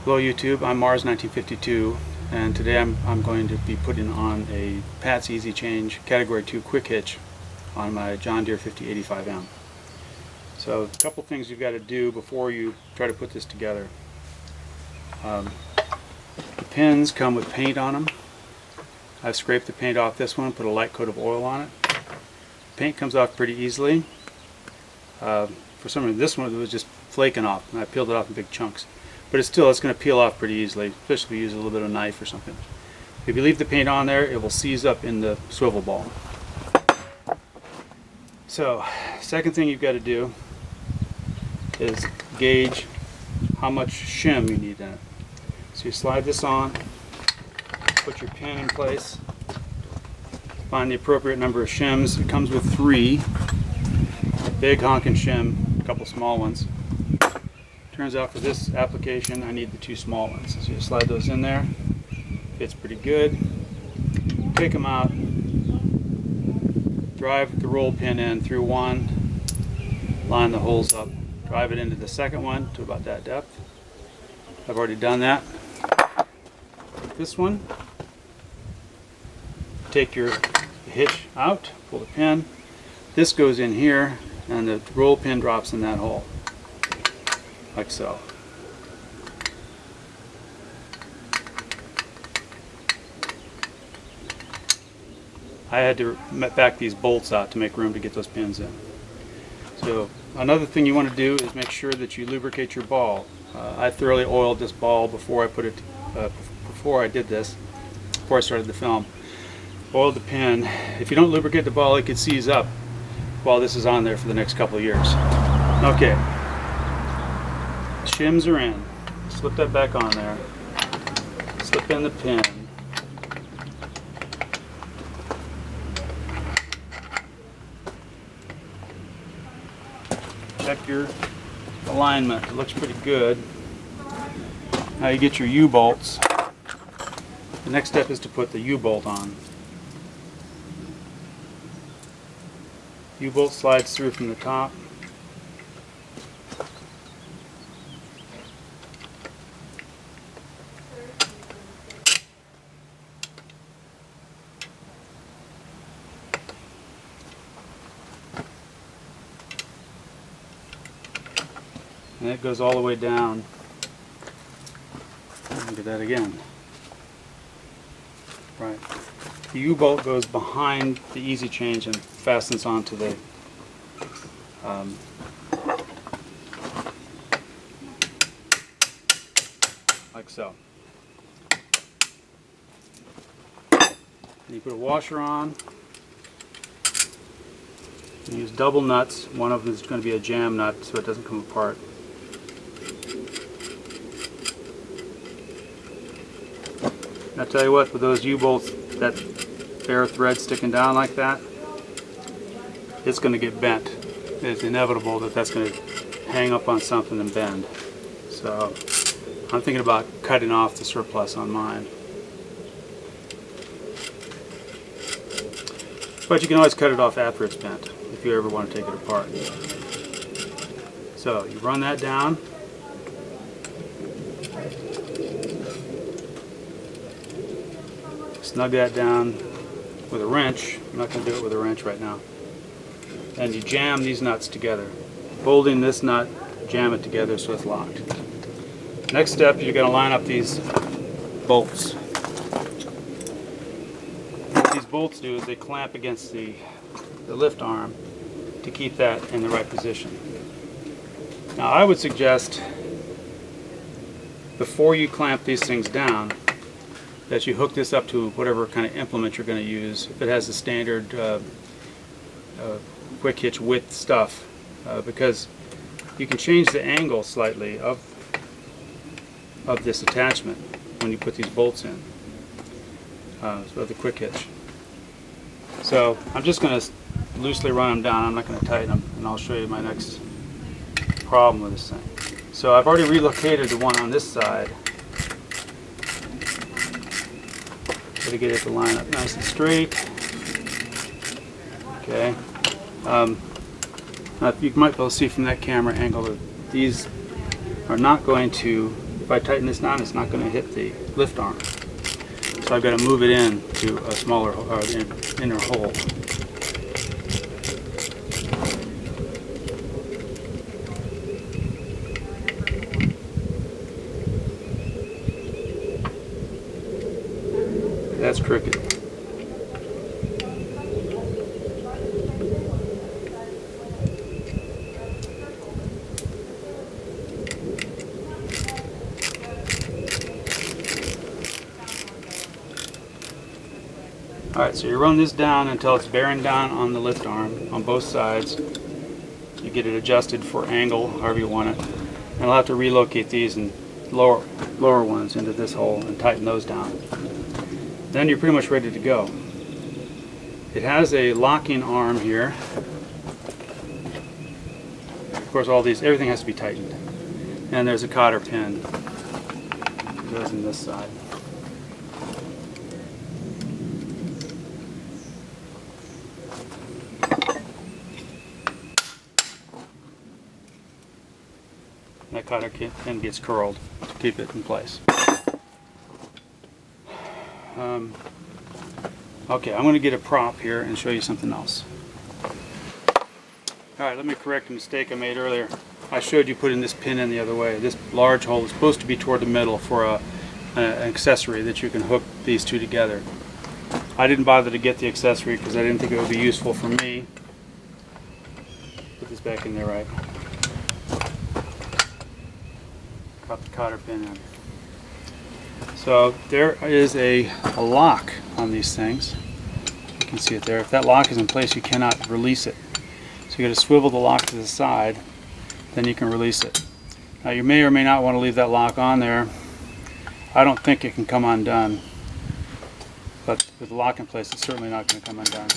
Hello YouTube, I'm Mars1952, and today I'm going to be putting on a Pat's Easy Change Category 2 quick hitch on my John Deere 5085M. So a couple things you've got to do before you try to put this together. The pins come with paint on them. I've scraped the paint off this one, put a light coat of oil on it. Paint comes off pretty easily. For some reason this one was just flaking off, and I peeled it off in big chunks. But it's going to peel off pretty easily, especially if you use a little bit of a knife or something. If you leave the paint on there, it will seize up in the swivel ball. So, second thing you've got to do is gauge how much shim you need in it. So you slide this on, put your pin in place, find the appropriate number of shims. It comes with 3, a big honking shim, a couple small ones. Turns out for this application I need the 2 small ones. So you slide those in there, fits pretty good. Take them out, drive the roll pin in through one, line the holes up, drive it into the second one to about that depth. I've already done that. This one, take your hitch out, pull the pin. This goes in here and the roll pin drops in that hole. Like so. I had to back these bolts out to make room to get those pins in. So another thing you want to do is make sure that you lubricate your ball. I thoroughly oiled this ball before I put it, before I started the film. Oiled the pin. If you don't lubricate the ball, it could seize up while this is on there for the next couple of years. Okay. Shims are in. Slip that back on there. Slip in the pin. Check your alignment. It looks pretty good. Now you get your U-bolts. The next step is to put the U-bolt on. U-bolt slides through from the top. And it goes all the way down. Look at that again. Right. The U-bolt goes behind the easy change and fastens onto the like so. And you put a washer on. You use double nuts. One of them is going to be a jam nut so it doesn't come apart. And I'll tell you what, with those U-bolts, that bare thread sticking down like that, it's going to get bent. It's inevitable that that's going to hang up on something and bend. So I'm thinking about cutting off the surplus on mine. But you can always cut it off after it's bent if you ever want to take it apart. So you run that down. Snug that down with a wrench. I'm not going to do it with a wrench right now. And you jam these nuts together. Holding this nut, jam it together so it's locked. Next step, you're going to line up these bolts. What these bolts do is they clamp against the lift arm to keep that in the right position. Now I would suggest, before you clamp these things down, that you hook this up to whatever kind of implement you're going to use. If it has the standard quick hitch width stuff, because you can change the angle slightly of this attachment when you put these bolts in, so the quick hitch. So I'm just going to loosely run them down. I'm not going to tighten them, and I'll show you my next problem with this thing. So I've already relocated the one on this side. To get it to line up nice and straight. Okay. Now you might be able to see from that camera angle that these are not going to if I tighten this down, it's not going to hit the lift arm. So I've got to move it in to a smaller inner hole. That's crooked. Alright, so you run this down until it's bearing down on the lift arm on both sides. You get it adjusted for angle, however you want it. And I'll have to relocate these and lower ones into this hole and tighten those down. Then you're pretty much ready to go. It has a locking arm here. Of course, everything has to be tightened. And there's a cotter pin that goes in this side. That cotter pin gets curled to keep it in place. Okay, I'm going to get a prop here and show you something else. Alright, let me correct a mistake I made earlier. I showed you putting this pin in the other way. This large hole is supposed to be toward the middle for an accessory that you can hook these two together. I didn't bother to get the accessory because I didn't think it would be useful for me. Put this back in there right. Drop the cotter pin in. So there is a lock on these things. You can see it there. If that lock is in place, you cannot release it. So you got to swivel the lock to the side, then you can release it. Now you may or may not want to leave that lock on there. I don't think it can come undone, but with the lock in place, it's certainly not going to come undone.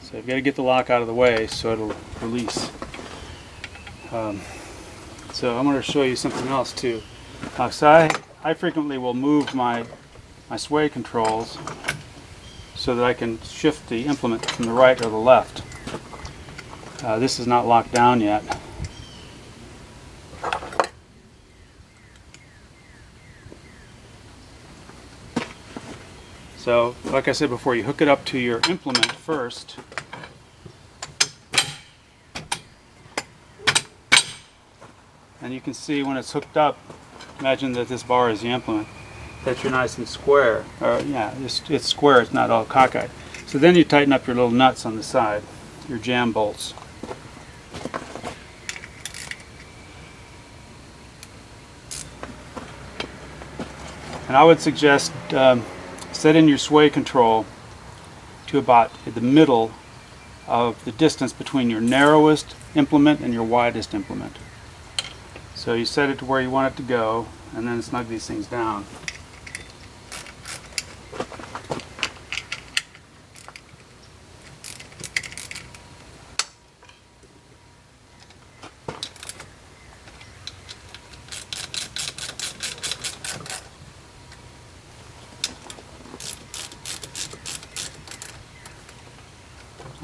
So you've got to get the lock out of the way so it'll release. So I'm going to show you something else too. So I frequently will move my sway controls so that I can shift the implement from the right or the left. This is not locked down yet. So, like I said before, you hook it up to your implement first. And you can see when it's hooked up, imagine that this bar is the implement, that you're nice and square. Yeah, it's square, it's not all cockeyed. So then you tighten up your little nuts on the side, your jam bolts. And I would suggest setting your sway control to about the middle of the distance between your narrowest implement and your widest implement. So you set it to where you want it to go, and then snug these things down.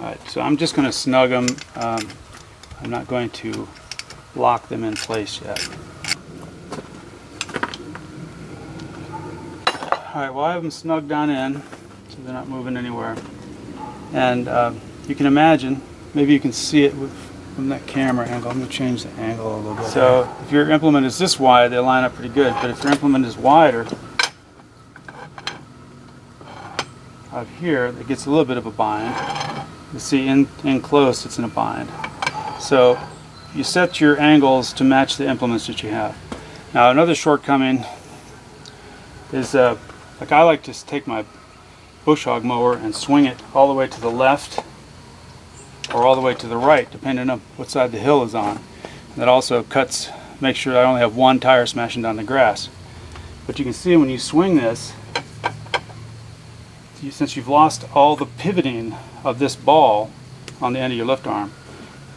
Alright, so I'm just going to snug them. I'm not going to lock them in place yet. Alright, well I have them snugged down in so they're not moving anywhere. And you can imagine, maybe you can see it from that camera angle. I'm going to change the angle a little bit. So if your implement is this wide, they line up pretty good. But if your implement is wider, out here, it gets a little bit of a bind. You see in close, it's in a bind. So you set your angles to match the implements that you have. Now another shortcoming is like I like to take my bush hog mower and swing it all the way to the left or all the way to the right, depending on what side the hill is on. And that also makes sure I only have one tire smashing down the grass. But you can see when you swing this, since you've lost all the pivoting of this ball on the end of your lift arm,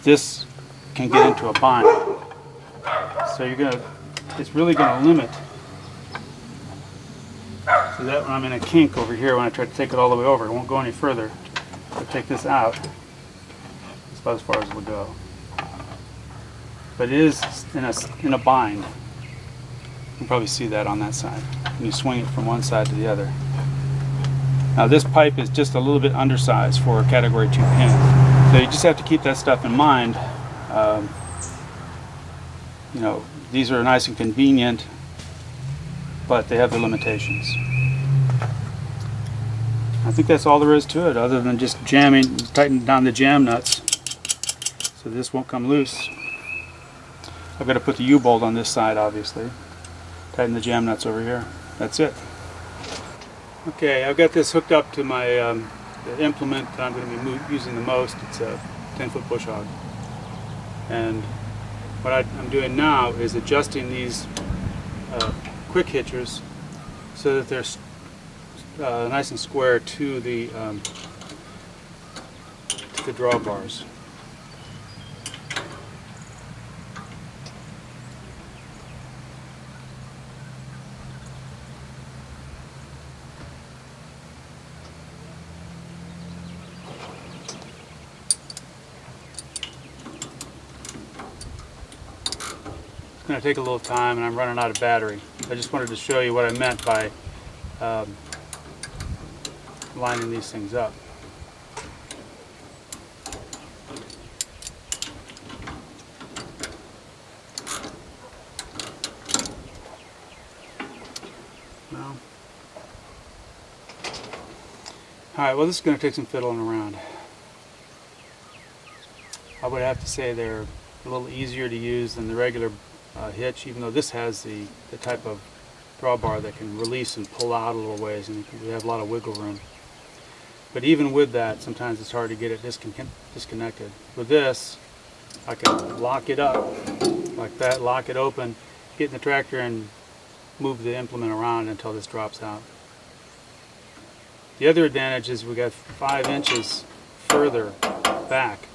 this can get into a bind. So it's really going to limit. So that when I'm in a kink over here, when I try to take it all the way over, it won't go any further. I'll take this out. That's about as far as it will go. But it is in a bind. You can probably see that on that side. And you swing it from one side to the other. Now this pipe is just a little bit undersized for a category 2 pin. So you just have to keep that stuff in mind. You know, these are nice and convenient, but they have their limitations. I think that's all there is to it, other than just jamming, tightening down the jam nuts so this won't come loose. I've got to put the U-bolt on this side, obviously. Tighten the jam nuts over here. That's it. Okay, I've got this hooked up to my the implement that I'm going to be using the most. It's a 10-foot bush hog. And what I'm doing now is adjusting these quick hitchers so that they're nice and square to the drawbars. It's going to take a little time, and I'm running out of battery. I just wanted to show you what I meant by lining these things up. Alright, well, this is going to take some fiddling around. I would have to say they're a little easier to use than the regular hitch, even though this has the type of drawbar that can release and pull out a little ways, and we have a lot of wiggle room. But even with that, sometimes it's hard to get it disconnected. With this, I can lock it up like that, lock it open, get in the tractor and move the implement around until this drops out. The other advantage is we got 5 inches further back.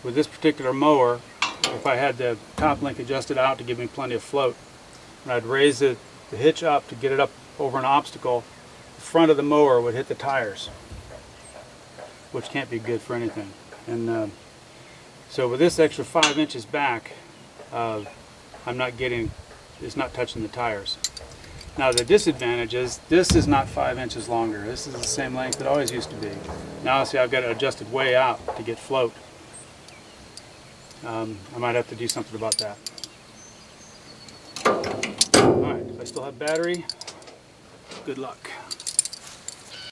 With this particular mower, if I had the top link adjusted out to give me plenty of float, and I'd raise the hitch up to get it up over an obstacle, the front of the mower would hit the tires, which can't be good for anything. And so with this extra 5 inches back, I'm not getting, it's not touching the tires. Now the disadvantage is this is not 5 inches longer. This is the same length it always used to be. Now see, I've got it adjusted way out to get float. I might have to do something about that. Alright, if I still have battery, good luck.